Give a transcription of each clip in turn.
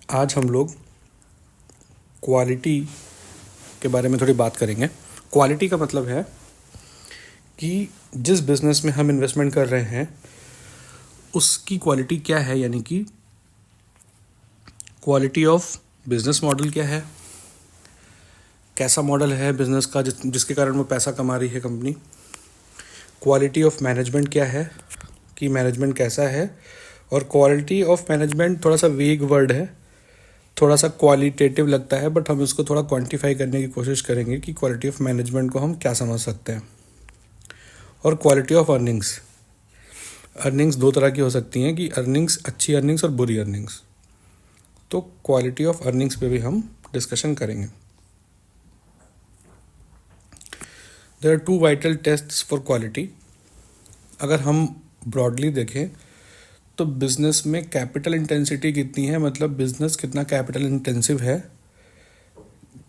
आज हम लोग क्वालिटी के बारे में थोड़ी बात करेंगे। क्वालिटी का मतलब है कि जिस बिज़नेस में हम इन्वेस्टमेंट कर रहे हैं उसकी क्वालिटी क्या है, यानी कि क्वालिटी ऑफ बिज़नेस मॉडल क्या है, कैसा मॉडल है बिज़नेस का जिसके कारण वो पैसा कमा रही है कंपनी। क्वालिटी ऑफ मैनेजमेंट क्या है कि मैनेजमेंट कैसा है। और क्वालिटी ऑफ मैनेजमेंट थोड़ा सा वेग वर्ड है, थोड़ा सा क्वालिटेटिव लगता है, बट हम इसको थोड़ा क्वांटिफाई करने की कोशिश करेंगे कि क्वालिटी ऑफ मैनेजमेंट को हम क्या समझ सकते हैं। और क्वालिटी ऑफ अर्निंग्स दो तरह की हो सकती हैं कि अर्निंग्स, अच्छी अर्निंग्स और बुरी अर्निंग्स। तो क्वालिटी ऑफ अर्निंग्स पे भी हम डिस्कशन करेंगे। There are two vital tests for quality. अगर हम ब्रॉडली देखें तो बिज़नेस में कैपिटल इंटेंसिटी कितनी है, मतलब बिज़नेस कितना कैपिटल इंटेंसिव है,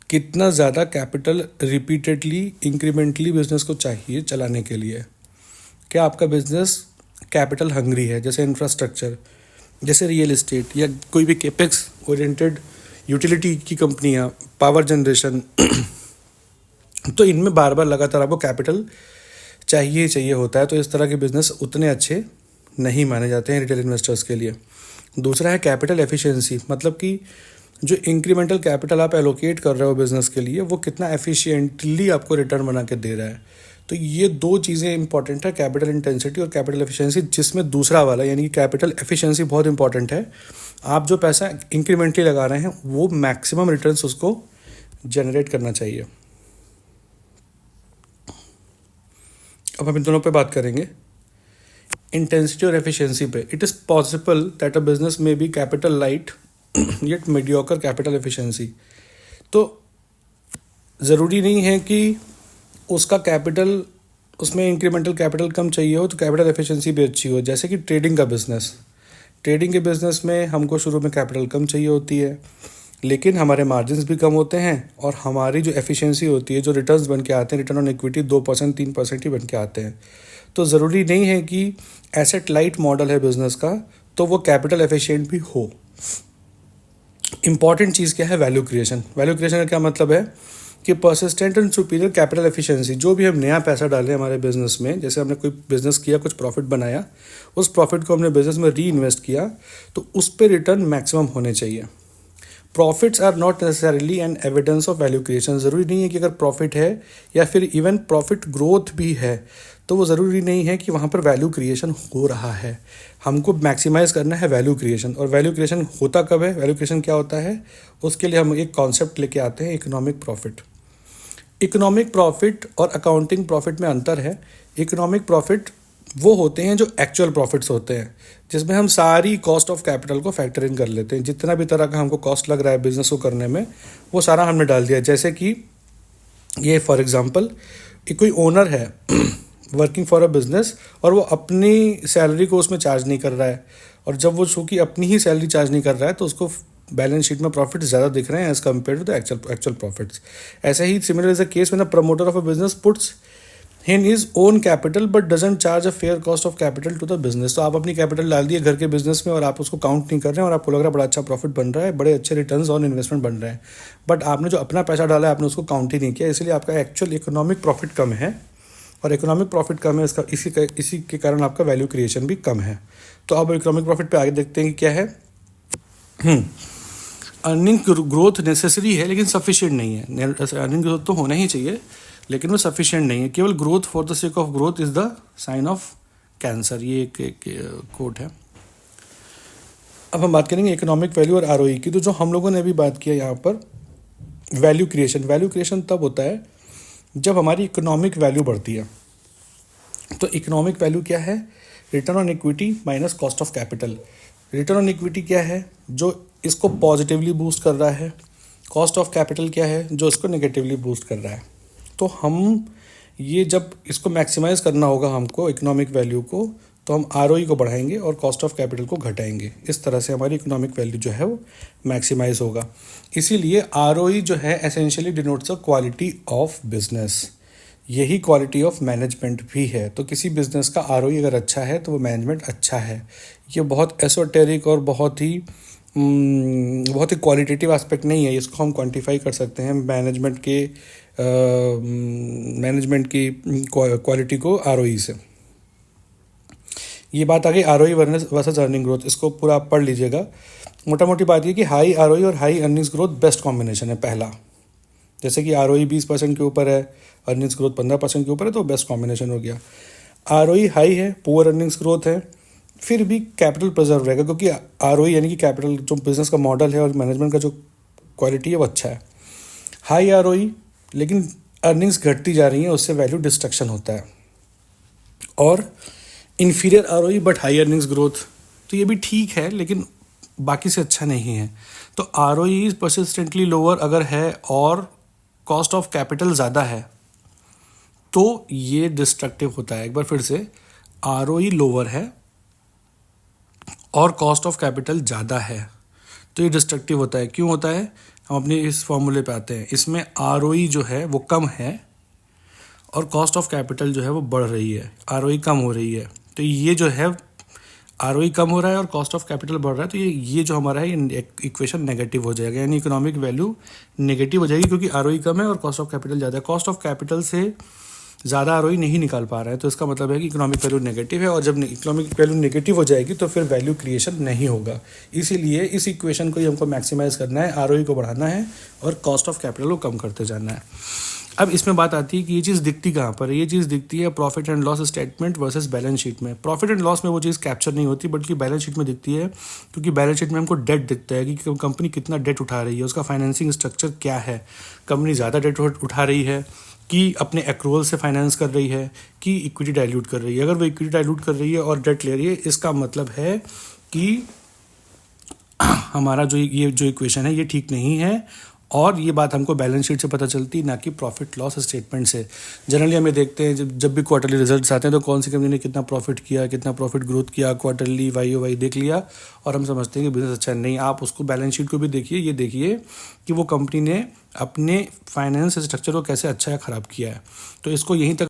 कितना ज़्यादा कैपिटल रिपीटेडली इंक्रीमेंटली बिज़नेस को चाहिए चलाने के लिए। क्या आपका बिज़नेस कैपिटल हंग्री है, जैसे इंफ्रास्ट्रक्चर, जैसे रियल एस्टेट या कोई भी केपेक्स ओरिएंटेड यूटिलिटी की कंपनियाँ, पावर जनरेशन तो इनमें बार बार लगातार आपको कैपिटल चाहिए ही चाहिए होता है। तो इस तरह के बिज़नेस उतने अच्छे नहीं माने जाते हैं रिटेल इन्वेस्टर्स के लिए। दूसरा है कैपिटल एफिशिएंसी, मतलब कि जो इंक्रीमेंटल कैपिटल आप एलोकेट कर रहे हो बिज़नेस के लिए वो कितना एफिशिएंटली आपको रिटर्न बना के दे रहा है। तो ये दो चीज़ें इंपॉर्टेंट है, कैपिटल इंटेंसिटी और कैपिटल एफिशिएंसी, जिसमें दूसरा वाला यानी कि कैपिटल एफिशिएंसी बहुत इंपॉर्टेंट है। आप जो पैसा इंक्रीमेंटली लगा रहे हैं वो मैक्सिमम रिटर्न्स उसको जनरेट करना चाहिए। अब हम इन दोनों पे बात करेंगे, इंटेंसिटी और एफिशिएंसी पे। It is possible that a business में be capital light yet mediocre capital efficiency. तो ज़रूरी नहीं है कि उसका कैपिटल, उसमें इंक्रीमेंटल कैपिटल कम चाहिए हो तो कैपिटल एफिशिएंसी भी अच्छी हो। जैसे कि ट्रेडिंग के बिज़नेस में हमको शुरू में कैपिटल कम चाहिए होती है, लेकिन हमारे मार्जिन्स भी कम होते हैं और हमारी जो एफिशिएंसी होती है, जो रिटर्न्स बन के आते हैं, रिटर्न ऑन इक्विटी 2% 3% ही बन के आते हैं। तो ज़रूरी नहीं है कि एसेट लाइट मॉडल है बिज़नेस का तो वो कैपिटल एफिशिएंट भी हो। इंपॉर्टेंट चीज़ क्या है, वैल्यू क्रिएशन। वैल्यू क्रिएशन का क्या मतलब है कि persistent and superior capital efficiency. जो भी हम नया पैसा डालें हमारे बिजनेस में, जैसे हमने कोई बिजनेस किया, कुछ प्रॉफिट बनाया, उस प्रॉफिट को हमने बिजनेस में री इन्वेस्ट किया, तो उस पर रिटर्न मैक्सिमम होने चाहिए। Profits are not necessarily an evidence of value creation. ज़रूरी नहीं है कि अगर प्रॉफिट है या फिर इवन प्रॉफिट ग्रोथ भी है तो वो ज़रूरी नहीं है कि वहाँ पर वैल्यू क्रिएशन हो रहा है। हमको मैक्सिमाइज़ करना है वैल्यू क्रिएशन। और वैल्यू क्रिएशन होता कब है, वैल्यू क्रिएशन क्या होता है, उसके लिए हम एक कॉन्सेप्ट लेके आते हैं, इकोनॉमिक प्रॉफिट। इकोनॉमिक प्रॉफिट और अकाउंटिंग प्रॉफिट में अंतर है। इकोनॉमिक प्रॉफिट वो होते हैं जो एक्चुअल प्रॉफिट्स होते हैं, जिसमें हम सारी कॉस्ट ऑफ कैपिटल को फैक्टर इन कर लेते हैं। जितना भी तरह का हमको कॉस्ट लग रहा है बिजनेस को करने में वो सारा हमने डाल दिया। जैसे कि ये फॉर एग्जांपल कोई ओनर है वर्किंग फॉर अ बिजनेस और वो अपनी सैलरी को उसमें चार्ज नहीं कर रहा है, और जब वो चूँकि अपनी ही सैलरी चार्ज नहीं कर रहा है तो उसको बैलेंस शीट में प्रॉफिट ज़्यादा दिख रहे हैं as compare to the actual profits. ऐसे ही similar is the case when the promoter of a business puts in his own capital but doesn't charge a fair cost of capital to the business. तो आप अपनी capital डाल दिए घर के business में और आप उसको काउंट नहीं कर रहे हैं और आपको लग रहा है बड़ा अच्छा प्रॉफिट बन रहा है, बड़े अच्छे रिटर्न्स ऑन इन्वेस्टमेंट बन रहे हैं, बट आपने जो अपना पैसा डाला है आपने उसको काउंट ही नहीं किया, इसलिए आपका एक्चुअल इकोनॉमिक प्रॉफिट कम है। और इकोनॉमिक प्रॉफिट कम है, इसका इसी के कारण आपका वैल्यू क्रिएशन भी कम है। तो अब इकोनॉमिक प्रॉफिट पे आगे देखते हैं कि क्या है। अर्निंग ग्रोथ नेसेसरी है लेकिन सफिशिएंट नहीं है। अर्निंग ग्रोथ तो होना ही चाहिए लेकिन वो सफिशिएंट नहीं है। केवल growth for the sake of growth is the sign of cancer, ये एक कोट है। अब हम बात करेंगे इकोनॉमिक वैल्यू और आरओई की। तो जो हम लोगों ने अभी बात किया यहाँ पर वैल्यू क्रिएशन तब होता है जब हमारी इकोनॉमिक वैल्यू बढ़ती है। तो इकोनॉमिक वैल्यू क्या है, return on equity minus cost of capital. Return on equity क्या है, जो इसको पॉजिटिवली बूस्ट कर रहा है। कॉस्ट ऑफ कैपिटल क्या है, जो इसको नेगेटिवली बूस्ट कर रहा है। तो हम ये जब इसको मैक्सिमाइज़ करना होगा हमको इकोनॉमिक वैल्यू को, तो हम आरओई को बढ़ाएंगे और कॉस्ट ऑफ कैपिटल को घटाएंगे। इस तरह से हमारी इकोनॉमिक वैल्यू जो है वो मैक्सिमाइज होगा। इसीलिए आरओई जो है essentially denotes a quality of business. यही क्वालिटी ऑफ मैनेजमेंट भी है। तो किसी बिजनेस का आरओई अगर अच्छा है तो वो मैनेजमेंट अच्छा है। ये बहुत एसोटेरिक और बहुत ही बहुत ही क्वालिटेटिव एस्पेक्ट नहीं है, इसको हम क्वांटिफाई कर सकते हैं मैनेजमेंट की क्वालिटी को आरओई से। ये बात आ गई आरओई वर्सेस अर्निंग ग्रोथ, इसको पूरा आप पढ़ लीजिएगा। मोटा मोटी बात ये कि हाई आरओई और high earnings growth best combination है पहला। जैसे कि आरओई 20% के ऊपर है, अर्निंग्स ग्रोथ 15% के ऊपर है, तो बेस्ट कॉम्बिनेशन हो गया। आरओई हाई है, पुअर अर्निंग्स ग्रोथ है, फिर भी कैपिटल प्रिजर्व रहेगा, क्योंकि आरओई यानी कि कैपिटल जो बिजनेस का मॉडल है और मैनेजमेंट का जो क्वालिटी है वो अच्छा है। हाई आरओई लेकिन अर्निंग्स घटती जा रही हैं, उससे वैल्यू डिस्ट्रक्शन होता है। और inferior ROE but high earnings growth, तो ये भी ठीक है लेकिन बाकी से अच्छा नहीं है। तो आरओई इज परसिस्टेंटली लोअर अगर है और कॉस्ट ऑफ कैपिटल ज़्यादा है तो ये डिस्ट्रक्टिव होता है। एक बार फिर से, आरओई लोअर है और कॉस्ट ऑफ कैपिटल ज़्यादा है तो ये डिस्ट्रक्टिव होता है। क्यों होता है, हम अपने इस फॉर्मूले पे आते हैं। इसमें आरओई जो है वो कम है और कॉस्ट ऑफ कैपिटल जो है वो बढ़ रही है, आरओई कम हो रही है। तो ये जो है आरओई कम हो रहा है और कॉस्ट ऑफ कैपिटल बढ़ रहा है, तो ये जो हमारा है ये इक्वेशन नेगेटिव हो जाएगा, यानी इकोनॉमिक वैल्यू नेगेटिव हो जाएगी, क्योंकि आरओई कम है और कॉस्ट ऑफ कैपिटल ज़्यादा है। कॉस्ट ऑफ कैपिटल से ज़्यादा आरओई नहीं निकाल पा रहा है, तो इसका मतलब है कि इकोनॉमिक वैल्यू नेगेटिव है, और जब इकोनॉमिक वैल्यू नेगेटिव हो जाएगी तो फिर वैल्यू क्रिएशन नहीं होगा। इसीलिए इस इक्वेशन को ही हमको मैक्सिमाइज करना है, आरओई को बढ़ाना है और कॉस्ट ऑफ कैपिटल को कम करते जाना है। अब इसमें बात आती है कि ये चीज़ दिखती कहाँ पर है। ये चीज़ दिखती है profit and loss statement versus balance sheet में। प्रॉफिट एंड लॉस में वो चीज़ कैप्चर नहीं होती, बल्कि बैलेंस शीट में दिखती है, क्योंकि बैलेंस शीट में हमको डेट दिखता है कि कंपनी कितना डेट उठा रही है, उसका फाइनेंसिंग स्ट्रक्चर क्या है, कंपनी ज़्यादा डेट उठा रही है कि अपने एक्रूवल से फाइनेंस कर रही है कि इक्विटी डाइल्यूट कर रही है। अगर वो इक्विटी डाइल्यूट कर रही है और डेट ले रही है, इसका मतलब है कि हमारा जो इक्वेशन है ये ठीक नहीं है, और ये बात हमको बैलेंस शीट से पता चलती, ना कि प्रॉफिट लॉस स्टेटमेंट से। जनरली हमें देखते हैं जब भी क्वार्टरली रिजल्ट्स आते हैं तो कौन सी कंपनी ने कितना प्रॉफिट किया, कितना प्रॉफिट ग्रोथ किया, क्वार्टरली वाई देख लिया और हम समझते हैं कि बिजनेस अच्छा नहीं। आप उसको बैलेंस शीट को भी देखिए, ये देखिए कि वो कंपनी ने अपने फाइनेंस स्ट्रक्चर को कैसे अच्छा या ख़राब किया है। तो इसको यहीं तक